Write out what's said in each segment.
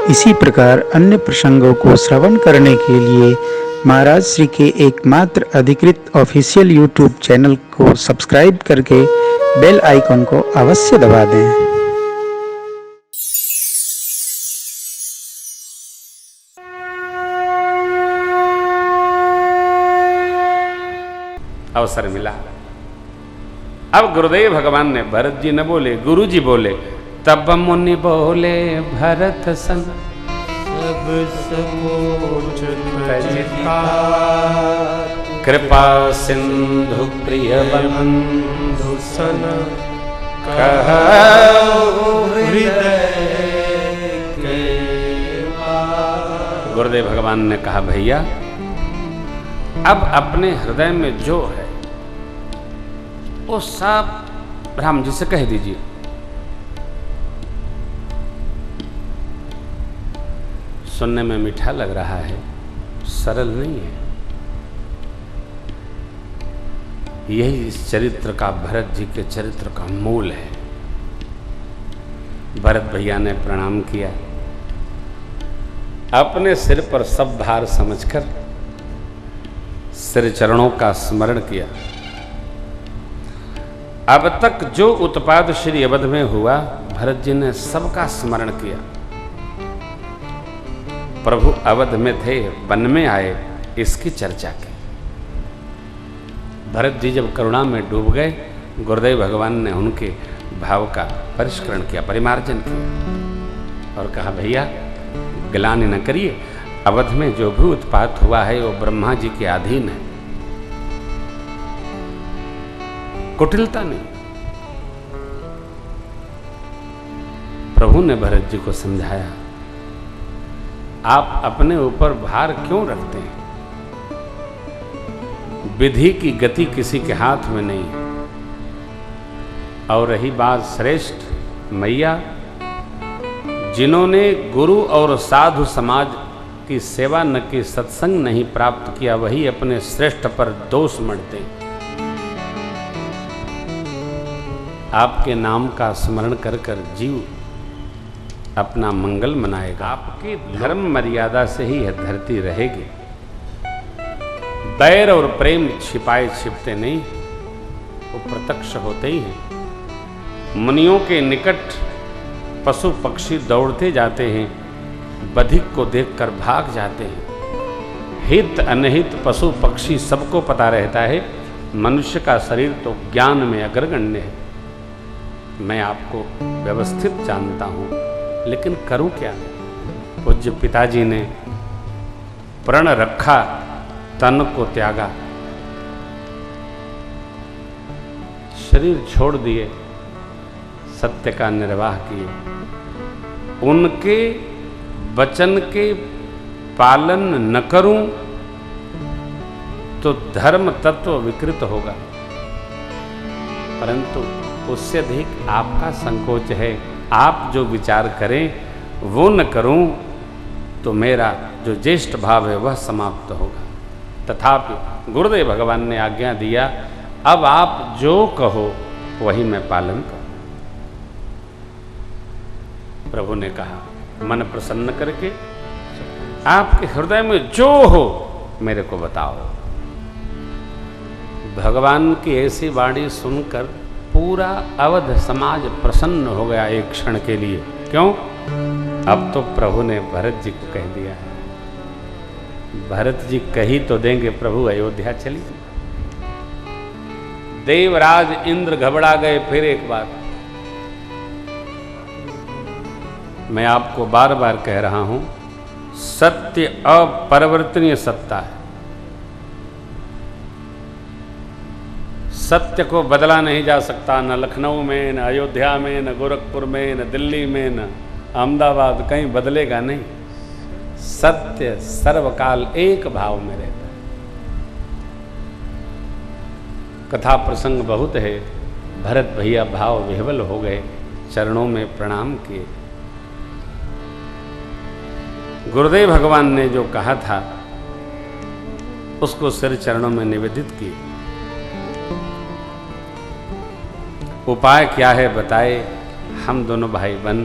इसी प्रकार अन्य प्रसंगों को श्रवण करने के लिए महाराज श्री के एकमात्र अधिकृत ऑफिशियल यूट्यूब चैनल को सब्सक्राइब करके बेल आइकन को अवश्य दबा दें। अवसर मिला। अब गुरुदेव भगवान ने, भरत जी न बोले, गुरु जी बोले। तब मुनि बोले भरत सन सब समोच तजिता, कृपा सिंधु प्रिय बंधु सन कहु हृदय के पार। गुरुदेव भगवान ने कहा, भैया अब अपने हृदय में जो है वो सब राम जी से कह दीजिए। सुनने में मीठा लग रहा है, सरल नहीं है। यही इस चरित्र का, भरत जी के चरित्र का मूल है। भरत भैया ने प्रणाम किया, अपने सिर पर सब भार समझकर सिर चरणों का स्मरण किया। अब तक जो उत्पाद श्री अवध में हुआ, भरत जी ने सबका स्मरण किया। प्रभु अवध में थे, वन में आए, इसकी चर्चा की। भरत जी जब करुणा में डूब गए, गुरुदेव भगवान ने उनके भाव का परिष्करण किया, परिमार्जन किया और कहा, भैया ग्लानि न करिए, अवध में जो भी उत्पात हुआ है वो ब्रह्मा जी के अधीन है, कुटिलता नहीं। प्रभु ने भरत जी को समझाया, आप अपने ऊपर भार क्यों रखते हैं? विधि की गति किसी के हाथ में नहीं है। और रही बात श्रेष्ठ मैया, जिन्होंने गुरु और साधु समाज की सेवा न की, सत्संग नहीं प्राप्त किया, वही अपने श्रेष्ठ पर दोष मढ़ते हैं। आपके नाम का स्मरण कर कर जीव अपना मंगल मनाएगा। आपकी धर्म मर्यादा से ही यह धरती रहेगी। बैर और प्रेम छिपाए छिपते नहीं, वो प्रत्यक्ष होते ही हैं। मुनियों के निकट पशु पक्षी दौड़ते जाते हैं, बधिक को देखकर भाग जाते हैं। हित अनहित पशु पक्षी सबको पता रहता है, मनुष्य का शरीर तो ज्ञान में अग्रगण्य है। मैं आपको व्यवस्थित जानता हूं, लेकिन करूं क्या? पूज्य पिताजी ने प्रण रखा, तन को त्यागा, शरीर छोड़ दिए, सत्य का निर्वाह किए। उनके वचन के पालन न करूं तो धर्म तत्व विकृत होगा, परंतु उससे अधिक आपका संकोच है। आप जो विचार करें वो न करूं तो मेरा जो ज्येष्ठ भाव है वह समाप्त होगा। तथापि गुरुदेव भगवान ने आज्ञा दिया, अब आप जो कहो वही मैं पालन करूं। प्रभु ने कहा, मन प्रसन्न करके आपके हृदय में जो हो मेरे को बताओ। भगवान की ऐसी वाणी सुनकर पूरा अवध समाज प्रसन्न हो गया एक क्षण के लिए। क्यों? अब तो प्रभु ने भरत जी को कह दिया है। भरत जी कही तो देंगे, प्रभु अयोध्या चलिए। देवराज इंद्र घबरा गए। फिर एक बार मैं आपको बार बार कह रहा हूं, सत्य अपरिवर्तनीय सत्ता है। सत्य को बदला नहीं जा सकता, न लखनऊ में, न अयोध्या में, न गोरखपुर में, न दिल्ली में, न अहमदाबाद, कहीं बदलेगा नहीं। सत्य सर्वकाल एक भाव में रहता है। कथा प्रसंग बहुत है। भरत भैया भाव विह्वल हो गए, चरणों में प्रणाम किए। गुरुदेव भगवान ने जो कहा था उसको सिर चरणों में निवेदित किए। उपाय क्या है बताए, हम दोनों भाई बहन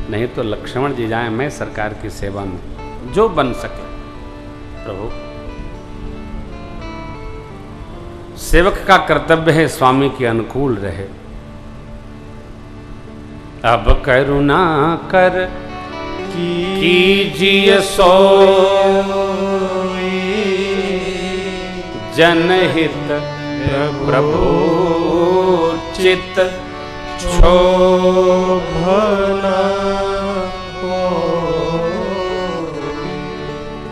नहीं तो लक्ष्मण जी जाएं मैं सरकार की सेवा में, जो बन सके। प्रभु, सेवक का कर्तव्य है स्वामी के अनुकूल रहे। अब करुणा कर कीजिए सो जनहित प्रभु चित शोभना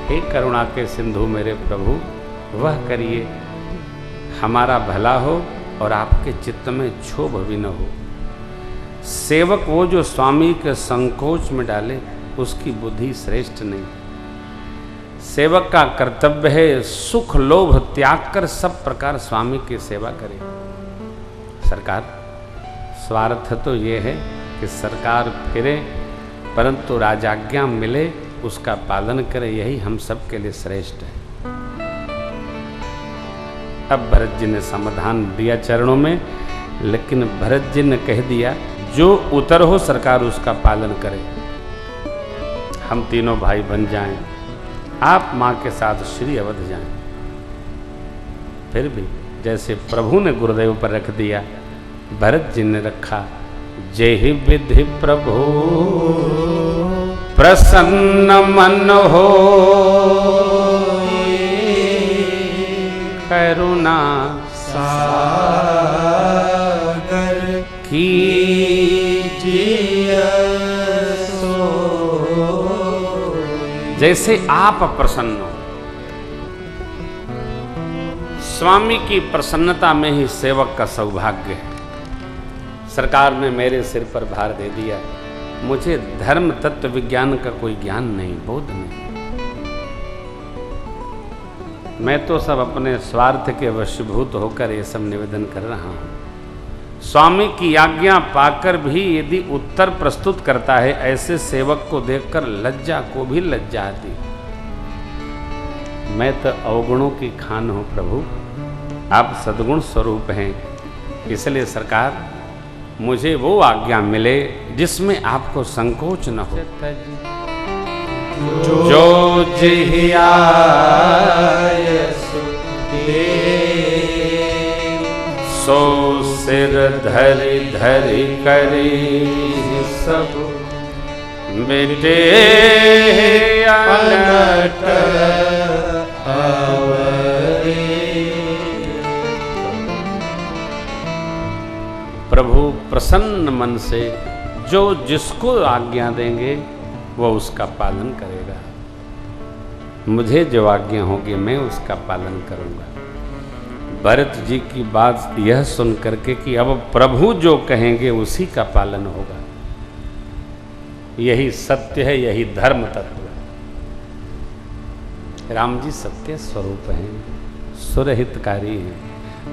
हे करुणा के सिंधु मेरे प्रभु, वह करिए हमारा भला हो और आपके चित्त में क्षोभ भी न हो। सेवक वो जो स्वामी के संकोच में डाले, उसकी बुद्धि श्रेष्ठ नहीं। सेवक का कर्तव्य है सुख लोभ त्याग कर सब प्रकार स्वामी की सेवा करे। सरकार, स्वार्थ तो ये है कि सरकार फिरे परंतु राजाज्ञा मिले उसका पालन करे, यही हम सब के लिए श्रेष्ठ है। अब भरत जी ने समाधान दिया चरणों में, लेकिन भरत जी ने कह दिया जो उतर हो सरकार उसका पालन करे। हम तीनों भाई बन जाएं, आप माँ के साथ श्री अवध जाएं। फिर भी जैसे प्रभु ने गुरुदेव पर रख दिया, भरत जी ने रखा। जेहि विधि प्रभु प्रसन्न मन हो, करुणा सागर कीजिए सो। जैसे आप प्रसन्न हो, स्वामी की प्रसन्नता में ही सेवक का सौभाग्य है। सरकार ने मेरे सिर पर भार दे दिया, मुझे धर्म तत्व विज्ञान का कोई ज्ञान नहीं, बोध नहीं। मैं तो सब अपने स्वार्थ के वशीभूत होकर ये सब निवेदन कर रहा हूँ। स्वामी की आज्ञा पाकर भी यदि उत्तर प्रस्तुत करता है, ऐसे सेवक को देखकर लज्जा को भी लज्जा आती। मैं तो अवगुणों की खान हूँ प्रभु, आप सद्गुण स्वरूप हैं, इसलिए सरकार मुझे वो आज्ञा मिले जिसमें आपको संकोच न हो। जो जिहियायस सो सिर धरि धरि करी सब बेटे अनट आवरे। प्रभु प्रसन्न मन से जो जिसको आज्ञा देंगे वो उसका पालन करेगा। मुझे जो आज्ञा होगी मैं उसका पालन करूंगा। भरत जी की बात यह सुन करके कि अब प्रभु जो कहेंगे उसी का पालन होगा, यही सत्य है, यही धर्म तत्व है। राम जी सत्य स्वरूप हैं, सुरहितकारी हैं।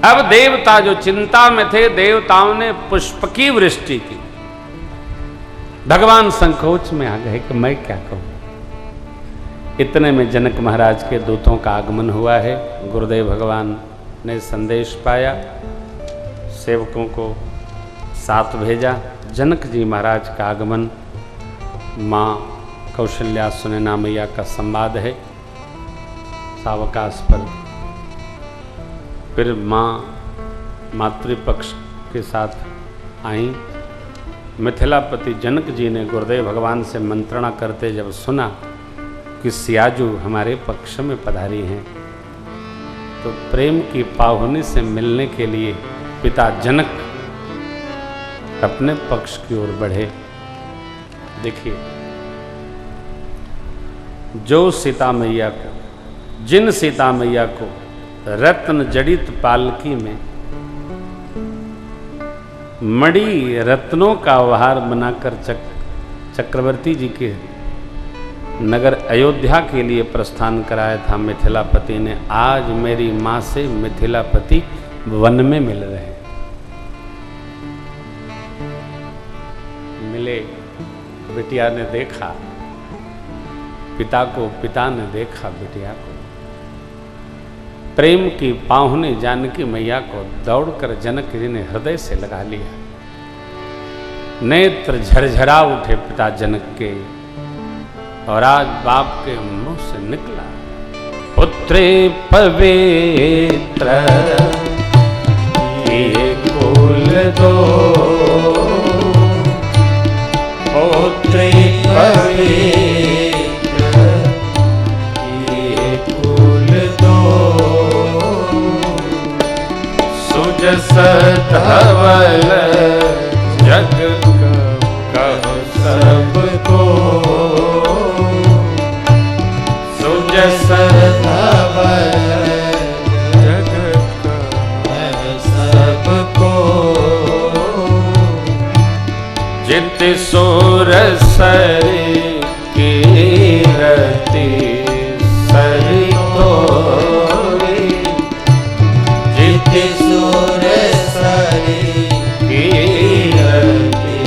अब देवता जो चिंता में थे, देवताओं ने पुष्प की वृष्टि की। भगवान संकोच में आ गए कि मैं क्या कहूं। इतने में जनक महाराज के दूतों का आगमन हुआ है। गुरुदेव भगवान ने संदेश पाया, सेवकों को साथ भेजा। जनक जी महाराज का आगमन, माँ कौशल्या सुनैना मैया का संवाद है सावकाश पर। फिर माँ मातृपक्ष के साथ आई। मिथिलापति जनक जी ने गुरुदेव भगवान से मंत्रणा करते जब सुना कि सियाजू हमारे पक्ष में पधारी हैं, तो प्रेम की पाहुनी से मिलने के लिए पिता जनक अपने पक्ष की ओर बढ़े। देखिए, जो सीता मैया को, जिन सीता मैया को रत्न जड़ित पालकी में मणि रत्नों का उपहार बनाकर चक्रवर्ती जी के नगर अयोध्या के लिए प्रस्थान कराया था मिथिलापति ने, आज मेरी माँ से मिथिलापति वन में मिल रहे हैं। मिले, बिटिया ने देखा पिता को, पिता ने देखा बिटिया को। प्रेम की पाहुनी जानकी मैया को दौड़कर जनक जी ने हृदय से लगा लिया। नेत्र झरझरा उठे पिता जनक के, और आज बाप के मुंह से निकला, पुत्रे पवित्र ये कुल दो, पुत्रे पवित्र ये कुल दो, सुजस धवल जग कहो सबको, सुजस धवल जग कहो सबको, जित सोरसरी कीरति सरितोरी, जित सुरसरी कीरति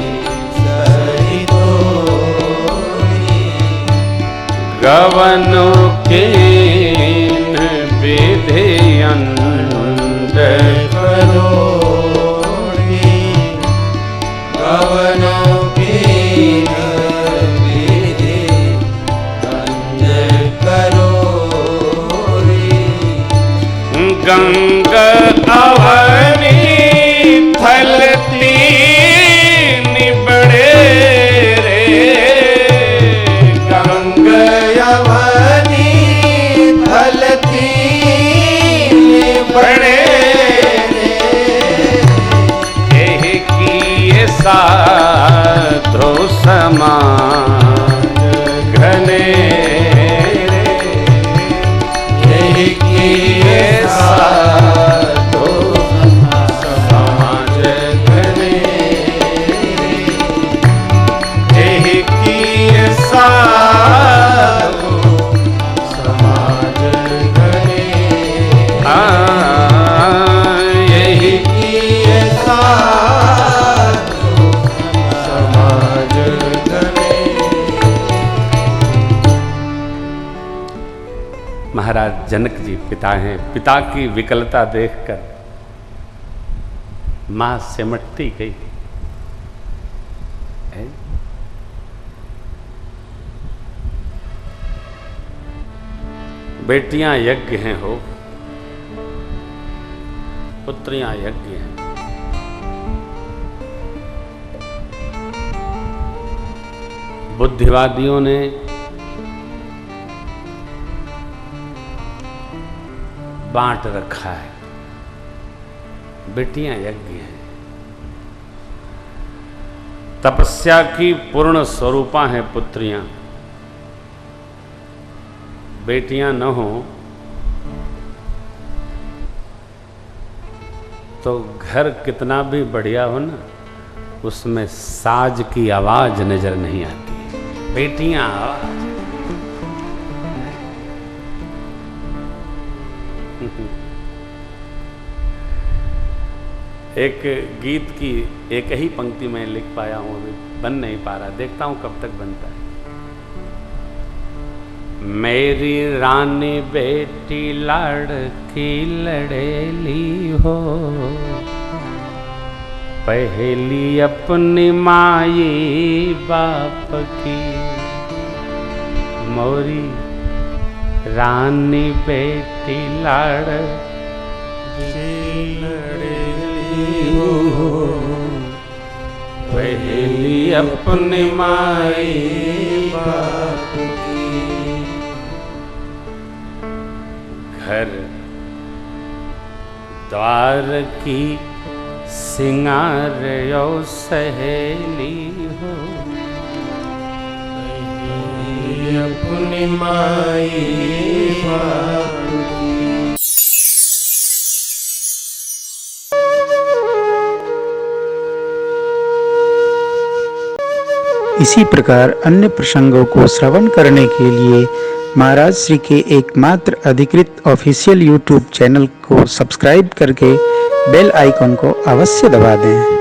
सरितोरी, गवनु कीन विधि अंड करोड़ी, गवनो कीन विधि अंड करोड़ी, गंग अवनी थलती निबड़े रे, गंग यवनी फलती बड़े यही किए साधो समाज घने रे, यही किए साधो समाज घने, यही किए साधो समाज घने, यही किए साधो समाज घने। महाराज जनक जी पिता हैं। पिता की विकलता देखकर मां सिमटती गई है? बेटियां यज्ञ हैं हो, पुत्रियां यज्ञ हैं। बुद्धिवादियों ने बांट रखा है, बेटियां यज्ञ हैं। तपस्या की पूर्ण स्वरूपा हैं पुत्रियां। बेटियां न हो तो घर कितना भी बढ़िया हो ना, उसमें साज की आवाज नजर नहीं आती। बेटियां आवाज एक गीत की एक ही पंक्ति में लिख पाया हूं, अभी बन नहीं पा रहा, देखता हूं कब तक बनता है। मेरी रानी बेटी लाड़की लड़ेली हो, पहली अपनी माई बाप की, मोरी रानी बेटी लाड़की पहली अपनी माई बाप घर द्वार की सिंगार यो सहेली हो, अपनी माई बाप की। इसी प्रकार अन्य प्रसंगों को श्रवण करने के लिए महाराज श्री के एकमात्र अधिकृत ऑफिशियल यूट्यूब चैनल को सब्सक्राइब करके बेल आइकॉन को अवश्य दबा दें।